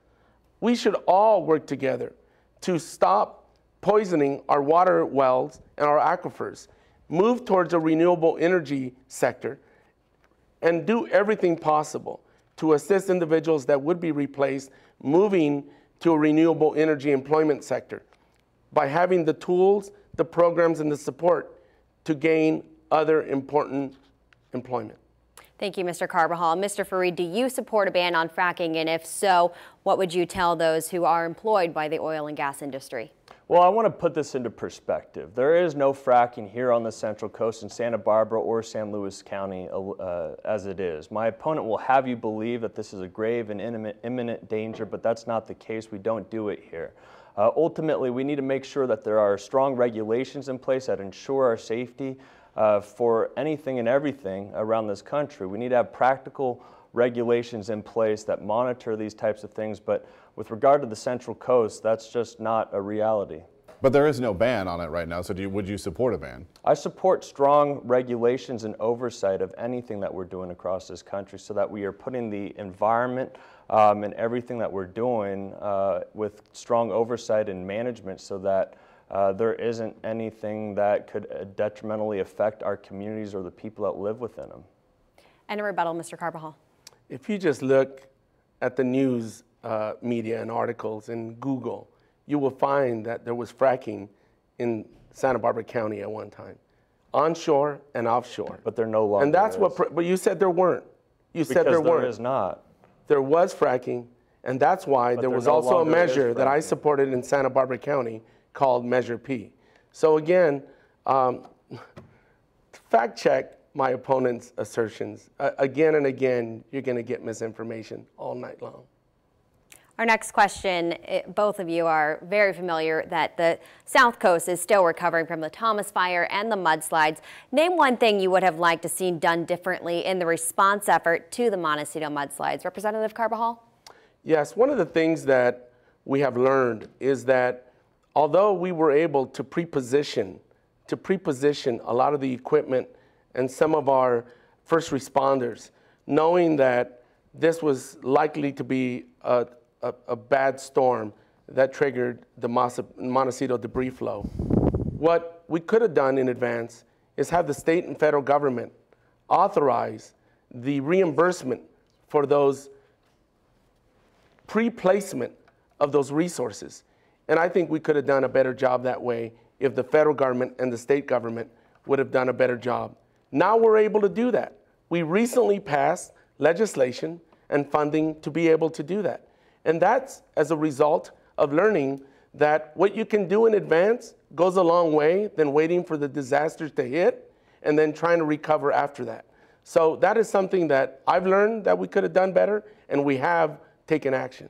We should all work together to stop poisoning our water wells and our aquifers, move towards a renewable energy sector, and do everything possible to assist individuals that would be replaced moving to a renewable energy employment sector by having the tools, the programs, and the support to gain other important employment. Thank you, Mr. Carbajal. Mr. Fareed, do you support a ban on fracking? And if so, what would you tell those who are employed by the oil and gas industry? Well, I want to put this into perspective. There is no fracking here on the Central Coast in Santa Barbara or San Luis County as it is. My opponent will have you believe that this is a grave and imminent danger, but that's not the case. We don't do it here. Ultimately, we need to make sure that there are strong regulations in place that ensure our safety for anything and everything around this country. We need to have practical regulations in place that monitor these types of things, but with regard to the Central Coast, that's just not a reality. But there is no ban on it right now, so would you support a ban? I support strong regulations and oversight of anything that we're doing across this country so that we are putting the environment and everything that we're doing with strong oversight and management so that there isn't anything that could detrimentally affect our communities or the people that live within them. And a rebuttal, Mr. Carbajal. If you just look at the news media and articles in Google, you will find that there was fracking in Santa Barbara County at one time, onshore and offshore. But there no longer And that's is. but you said there weren't. You said there weren't. There is not. There was fracking, and that's why there was also a measure that I supported in Santa Barbara County called Measure P. So again, fact check my opponent's assertions. Again and again, you're going to get misinformation all night long. Our next question, both of you are very familiar that the South Coast is still recovering from the Thomas Fire and the mudslides. Name one thing you would have liked to see done differently in the response effort to the Montecito mudslides. Representative Carbajal? Yes, one of the things that we have learned is that although we were able to pre-position a lot of the equipment and some of our first responders, knowing that this was likely to be a bad storm that triggered the Montecito debris flow. What we could have done in advance is have the state and federal government authorize the reimbursement for those pre-placement of those resources. And I think we could have done a better job that way if the federal government and the state government would have done a better job. Now we're able to do that. We recently passed legislation and funding to be able to do that. And that's as a result of learning that what you can do in advance goes a long way than waiting for the disasters to hit and then trying to recover after that. So that is something that I've learned that we could have done better, and we have taken action.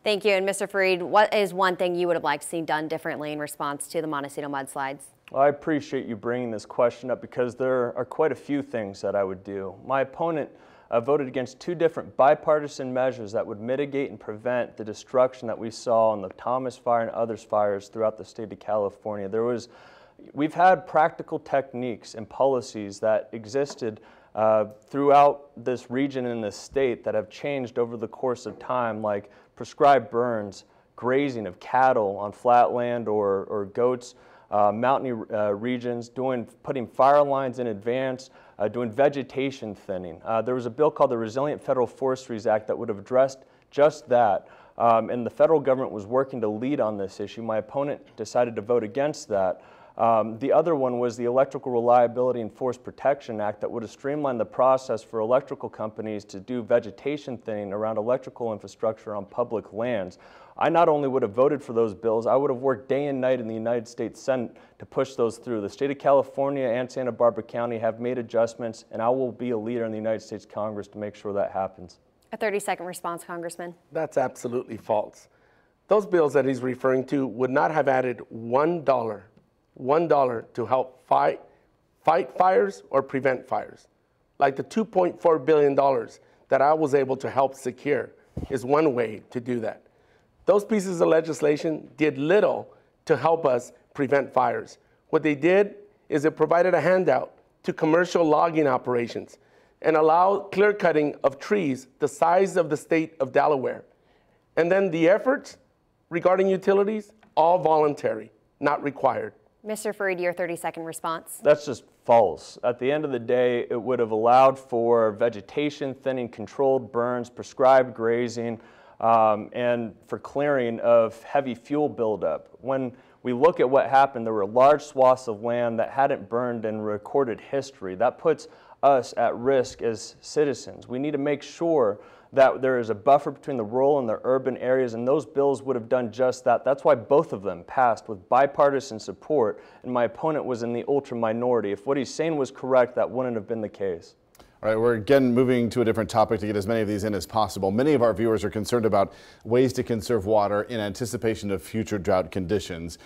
Thank you. And Mr. Fareed, what is one thing you would have liked to see done differently in response to the Montecito mudslides? Well, I appreciate you bringing this question up because there are quite a few things that I would do. My opponent voted against two different bipartisan measures that would mitigate and prevent the destruction that we saw on the Thomas Fire and other fires throughout the state of California. We've had practical techniques and policies that existed throughout this region and this state that have changed over the course of time, like prescribed burns, grazing of cattle on flatland or goats, mountainy regions, putting fire lines in advance, doing vegetation thinning. There was a bill called the Resilient Federal Forestries Act that would have addressed just that, and the federal government was working to lead on this issue. My opponent decided to vote against that. The other one was the Electrical Reliability and Forest Protection Act that would have streamlined the process for electrical companies to do vegetation thinning around electrical infrastructure on public lands. I not only would have voted for those bills, I would have worked day and night in the United States Senate to push those through. The state of California and Santa Barbara County have made adjustments, and I will be a leader in the United States Congress to make sure that happens. A 30-second response, Congressman. That's absolutely false. Those bills that he's referring to would not have added $1 to help fight fires or prevent fires. Like the $2.4 billion that I was able to help secure is one way to do that. Those pieces of legislation did little to help us prevent fires. What they did is it provided a handout to commercial logging operations and allowed clear cutting of trees the size of the state of Delaware. And then the efforts regarding utilities, all voluntary, not required. Mr. Fareed, your 30-second response. That's just false. At the end of the day, it would have allowed for vegetation thinning, controlled burns, prescribed grazing, and for clearing of heavy fuel buildup. When we look at what happened, there were large swaths of land that hadn't burned in recorded history. That puts us at risk as citizens. We need to make sure that there is a buffer between the rural and the urban areas, and those bills would have done just that. That's why both of them passed with bipartisan support, and my opponent was in the ultra minority. If what he's saying was correct, that wouldn't have been the case. All right, we're again moving to a different topic to get as many of these in as possible. Many of our viewers are concerned about ways to conserve water in anticipation of future drought conditions.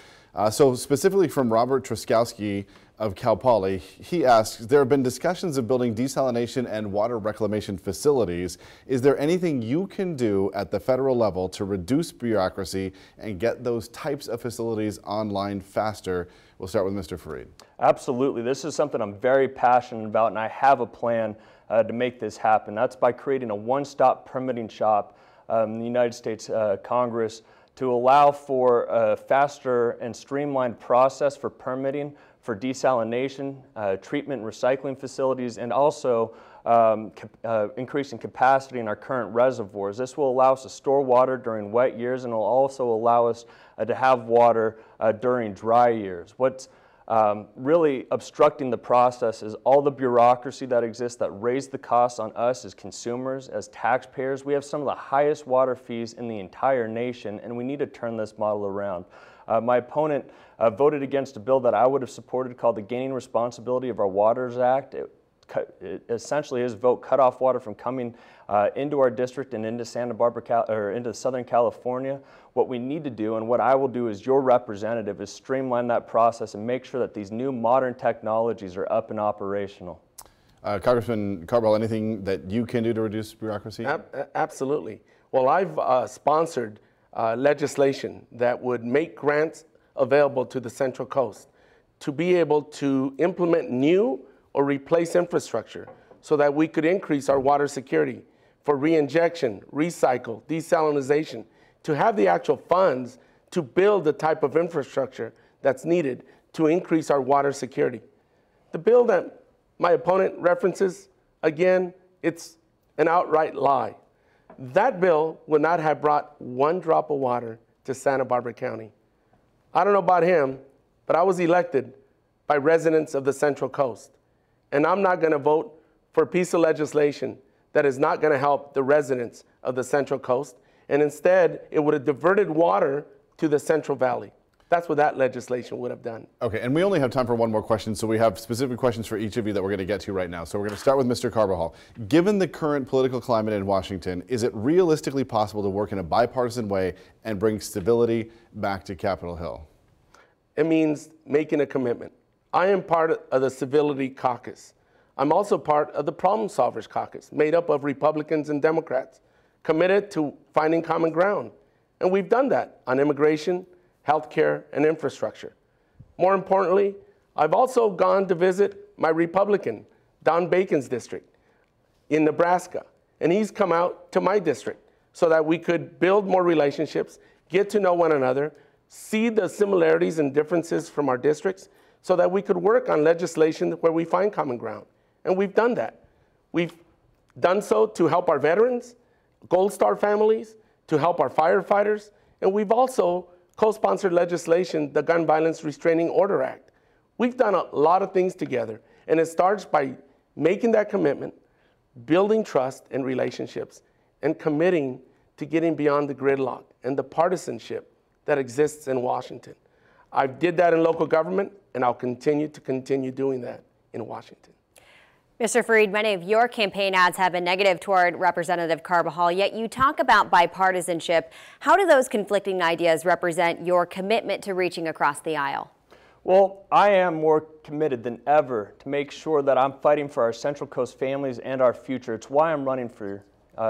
So specifically from Robert Truskowski of Cal Poly, he asks, there have been discussions of building desalination and water reclamation facilities. Is there anything you can do at the federal level to reduce bureaucracy and get those types of facilities online faster? We'll start with Mr. Fareed. Absolutely. This is something I'm very passionate about, and I have a plan to make this happen. That's by creating a one-stop permitting shop in the United States Congress to allow for a faster and streamlined process for permitting for desalination, treatment and recycling facilities, and also increasing capacity in our current reservoirs. This will allow us to store water during wet years, and will also allow us to have water during dry years. What's really obstructing the process is all the bureaucracy that exists that raise the costs on us as consumers, as taxpayers. We have some of the highest water fees in the entire nation, and we need to turn this model around. My opponent voted against a bill that I would have supported called the Gaining Responsibility of Our Waters Act. It essentially, his vote cut off water from coming into our district and into Santa Barbara, or into Southern California. What we need to do, and what I will do as your representative, is streamline that process and make sure that these new modern technologies are up and operational. Congressman Carbajal, anything that you can do to reduce bureaucracy? Absolutely. Well, I've sponsored legislation that would make grants available to the Central Coast to be able to implement new or replace infrastructure so that we could increase our water security for reinjection, recycle, desalination, to have the actual funds to build the type of infrastructure that's needed to increase our water security. The bill that my opponent references, again, it's an outright lie. That bill would not have brought one drop of water to Santa Barbara County. I don't know about him, but I was elected by residents of the Central Coast. And I'm not going to vote for a piece of legislation that is not going to help the residents of the Central Coast. And instead, it would have diverted water to the Central Valley. That's what that legislation would have done. Okay, and we only have time for one more question, so we have specific questions for each of you that we're going to get to right now. So we're going to start with Mr. Carbajal. Given the current political climate in Washington, is it realistically possible to work in a bipartisan way and bring stability back to Capitol Hill? It means making a commitment. I am part of the Civility Caucus. I'm also part of the Problem Solvers Caucus, made up of Republicans and Democrats, committed to finding common ground. And we've done that on immigration, healthcare, and infrastructure. More importantly, I've also gone to visit my Republican, Don Bacon's district in Nebraska, and he's come out to my district so that we could build more relationships, get to know one another, see the similarities and differences from our districts, so that we could work on legislation where we find common ground. And we've done that. We've done so to help our veterans, Gold Star families, to help our firefighters, and we've also co-sponsored legislation, the Gun Violence Restraining Order Act. We've done a lot of things together, and it starts by making that commitment, building trust and relationships, and committing to getting beyond the gridlock and the partisanship that exists in Washington. I did that in local government, and I'll continue doing that in Washington. Mr. Fareed, many of your campaign ads have been negative toward Representative Carbajal, yet you talk about bipartisanship. How do those conflicting ideas represent your commitment to reaching across the aisle? Well, I am more committed than ever to make sure that I'm fighting for our Central Coast families and our future. It's why I'm running for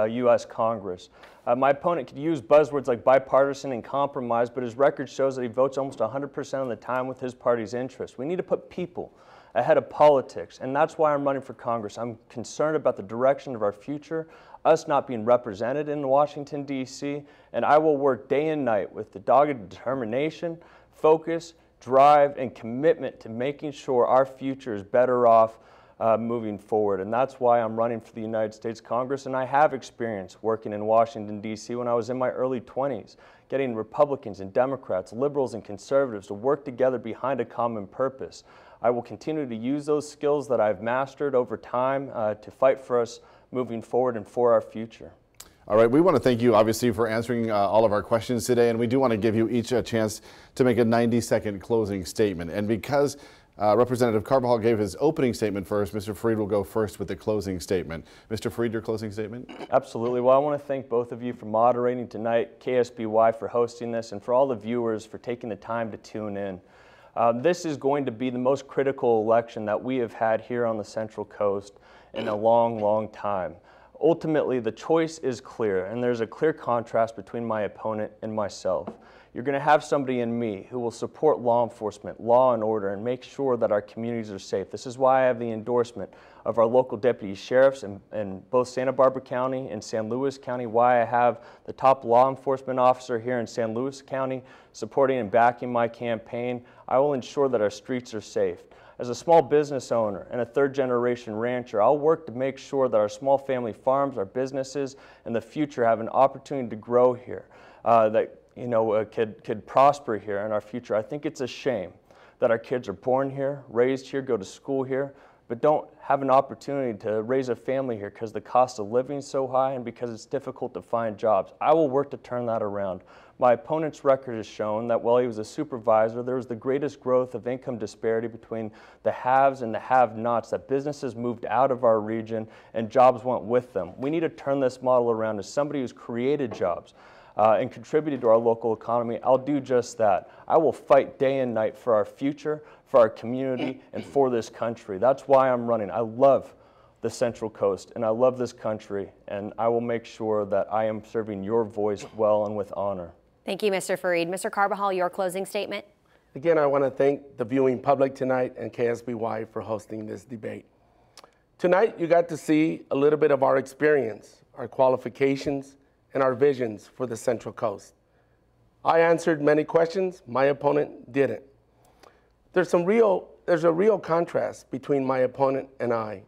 U.S. Congress. My opponent could use buzzwords like bipartisan and compromise, but his record shows that he votes almost 100% of the time with his party's interests. We need to put people ahead of politics, and that's why I'm running for Congress. I'm concerned about the direction of our future, us not being represented in Washington, D.C., and I will work day and night with the dogged determination, focus, drive, and commitment to making sure our future is better off moving forward. And that's why I'm running for the United States Congress, and I have experience working in Washington, D.C. when I was in my early 20s, getting Republicans and Democrats, liberals and conservatives to work together behind a common purpose. I will continue to use those skills that I've mastered over time to fight for us moving forward and for our future. All right, we want to thank you, obviously, for answering all of our questions today, and we do want to give you each a chance to make a 90-second closing statement. And because Representative Carbajal gave his opening statement first, Mr. Fareed will go first with the closing statement. Mr. Fareed, your closing statement? Absolutely. Well, I want to thank both of you for moderating tonight, KSBY for hosting this, and for all the viewers for taking the time to tune in. This is going to be the most critical election that we have had here on the Central Coast in a long, long time. Ultimately, the choice is clear, and there's a clear contrast between my opponent and myself. You're going to have somebody in me who will support law enforcement, law and order, and make sure that our communities are safe. This is why I have the endorsement of our local deputy sheriffs in both Santa Barbara County and San Luis County, why I have the top law enforcement officer here in San Luis County supporting and backing my campaign. I will ensure that our streets are safe. As a small business owner and a third-generation rancher, I'll work to make sure that our small family farms, our businesses, in the future have an opportunity to grow here, that could prosper here in our future. I think it's a shame that our kids are born here, raised here, go to school here, but don't have an opportunity to raise a family here because the cost of living is so high and because it's difficult to find jobs. I will work to turn that around. My opponent's record has shown that while he was a supervisor, there was the greatest growth of income disparity between the haves and the have-nots, that businesses moved out of our region and jobs went with them. We need to turn this model around. As somebody who's created jobs and contributed to our local economy, I'll do just that. I will fight day and night for our future, for our community, and for this country. That's why I'm running. I love the Central Coast, and I love this country, and I will make sure that I am serving your voice well and with honor. Thank you, Mr. Fareed. Mr. Carbajal, your closing statement. Again, I want to thank the viewing public tonight and KSBY for hosting this debate. Tonight, you got to see a little bit of our experience, our qualifications, and our visions for the Central Coast. I answered many questions, my opponent didn't. There's a real contrast between my opponent and I.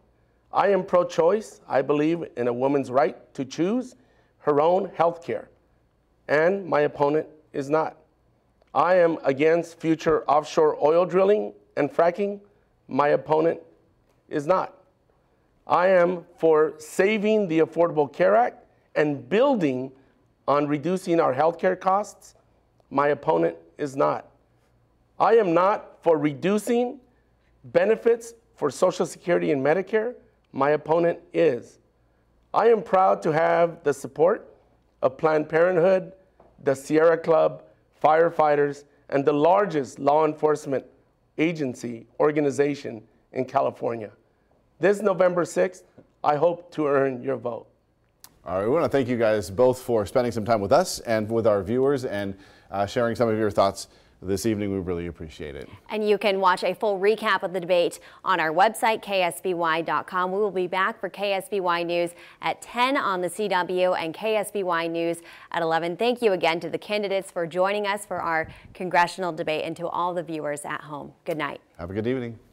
I am pro-choice. I believe in a woman's right to choose her own health care, and my opponent is not. I am against future offshore oil drilling and fracking. My opponent is not. I am for saving the Affordable Care Act and building on reducing our healthcare costs. My opponent is not. I am not for reducing benefits for Social Security and Medicare. My opponent is. I am proud to have the support of Planned Parenthood, the Sierra Club, firefighters, and the largest law enforcement agency organization in California. This November 6th, I hope to earn your vote. All right, we want to thank you guys both for spending some time with us and with our viewers and sharing some of your thoughts this evening. We really appreciate it. And you can watch a full recap of the debate on our website, ksby.com. We will be back for KSBY News at 10 on the CW and KSBY News at 11. Thank you again to the candidates for joining us for our congressional debate and to all the viewers at home. Good night. Have a good evening.